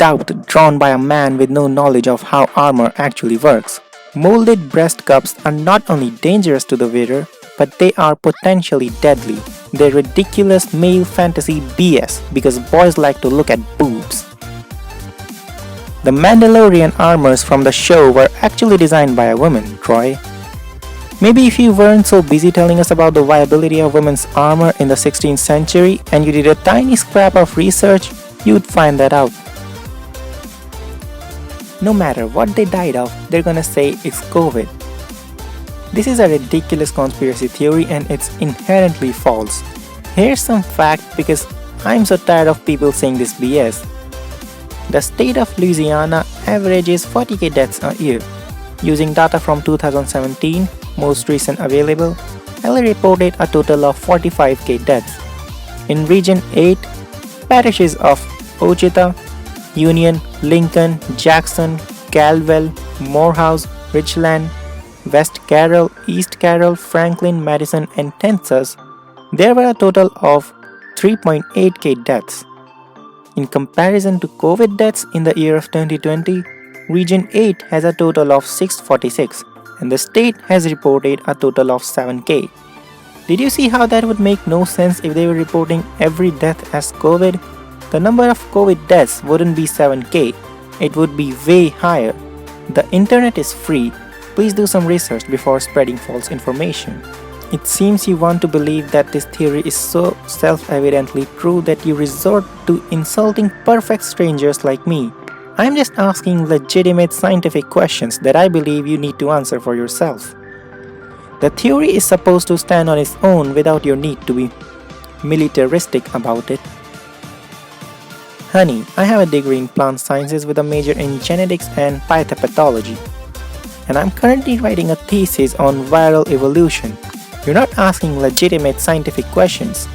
readout drawn by a man with no knowledge of how armor actually works. Molded breast cups are not only dangerous to the wearer, but they are potentially deadly. They're ridiculous male fantasy BS because boys like to look at boobs. The Mandalorian armors from the show were actually designed by a woman, Troy. Maybe if you weren't so busy telling us about the viability of women's armor in the 16th century and you did a tiny scrap of research, you'd find that out. No matter what they died of, they're gonna say it's COVID. This is a ridiculous conspiracy theory and it's inherently false. Here's some fact because I'm so tired of people saying this BS. The state of Louisiana averages 40k deaths a year. Using data from 2017, most recent available, LA reported a total of 45k deaths. In Region 8, parishes of Ouachita, Union, Lincoln, Jackson, Caldwell, Morehouse, Richland, West Carroll, East Carroll, Franklin, Madison, and Texas, there were a total of 3.8k deaths. In comparison to COVID deaths in the year of 2020, Region 8 has a total of 646 and the state has reported a total of 7k. Did you see how that would make no sense if they were reporting every death as COVID? The number of COVID deaths wouldn't be 7k, it would be way higher. The internet is free. Please do some research before spreading false information. It seems you want to believe that this theory is so self-evidently true that you resort to insulting perfect strangers like me. I'm just asking legitimate scientific questions that I believe you need to answer for yourself. The theory is supposed to stand on its own without your need to be militaristic about it. Honey, I have a degree in plant sciences with a major in genetics and pathopathology. And I'm currently writing a thesis on viral evolution. You're not asking legitimate scientific questions.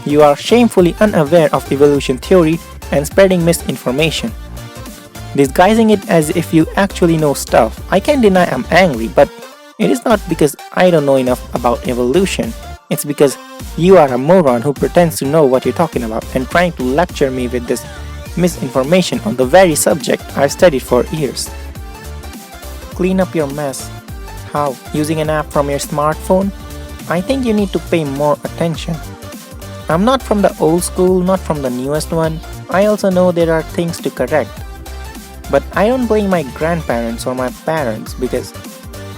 You are shamefully unaware of evolution theory and spreading misinformation. Disguising it as if you actually know stuff. I can't deny I'm angry, but it is not because I don't know enough about evolution. It's because you are a moron who pretends to know what you're talking about and trying to lecture me with this misinformation on the very subject I've studied for years. Clean up your mess. How? Using an app from your smartphone? I think you need to pay more attention. I'm not from the old school, not from the newest one. I also know there are things to correct. But I don't blame my grandparents or my parents because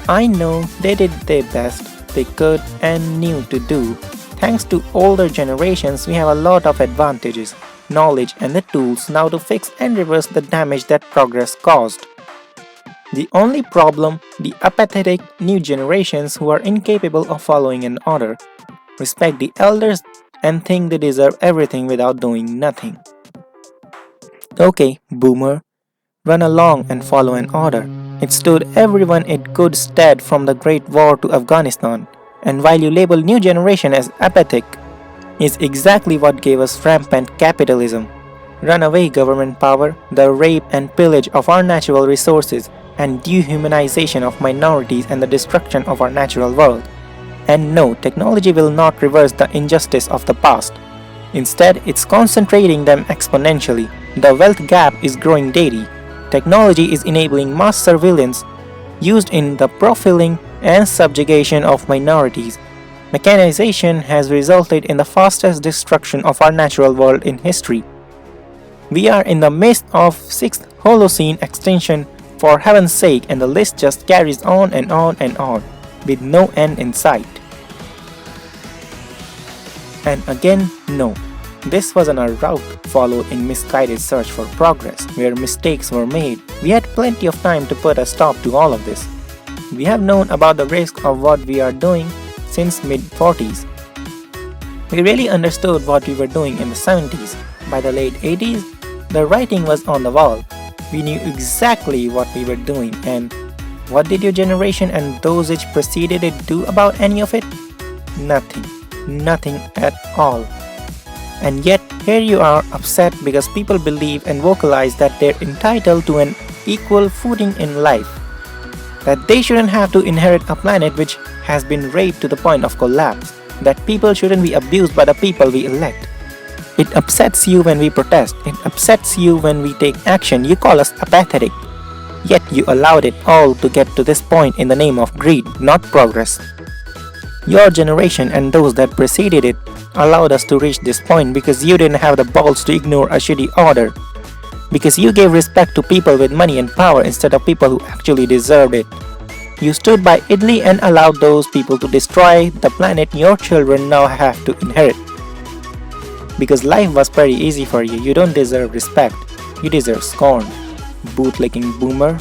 I know they did their best they could and knew to do. Thanks to older generations, we have a lot of advantages, knowledge and the tools now to fix and reverse the damage that progress caused. The only problem, the apathetic new generations who are incapable of following an order, respect the elders and think they deserve everything without doing nothing. Okay, boomer, run along and follow an order. It stood everyone in good stead from the Great War to Afghanistan, and while you label new generation as apathetic, is exactly what gave us rampant capitalism, runaway government power, the rape and pillage of our natural resources, and dehumanization of minorities and the destruction of our natural world. And no, technology will not reverse the injustice of the past. Instead, it's concentrating them exponentially. The wealth gap is growing daily. Technology is enabling mass surveillance used in the profiling and subjugation of minorities. Mechanization has resulted in the fastest destruction of our natural world in history. We are in the midst of 6th Holocene extinction, for heaven's sake, and the list just carries on and on and on, with no end in sight. And again, no. This wasn't a route followed in misguided search for progress, where mistakes were made. We had plenty of time to put a stop to all of this. We have known about the risk of what we are doing since mid-40s. We really understood what we were doing in the 70s. By the late 80s, the writing was on the wall. We knew exactly what we were doing, and what did your generation and those which preceded it do about any of it? Nothing. Nothing at all. And yet, here you are upset because people believe and vocalize that they're entitled to an equal footing in life. That they shouldn't have to inherit a planet which has been raped to the point of collapse. That people shouldn't be abused by the people we elect. It upsets you when we protest. It upsets you when we take action. You call us apathetic. Yet you allowed it all to get to this point in the name of greed, not progress. Your generation and those that preceded it allowed us to reach this point because you didn't have the balls to ignore a shitty order. Because you gave respect to people with money and power instead of people who actually deserved it. You stood by idly and allowed those people to destroy the planet your children now have to inherit. Because life was pretty easy for you. You don't deserve respect. You deserve scorn. Bootlicking boomer.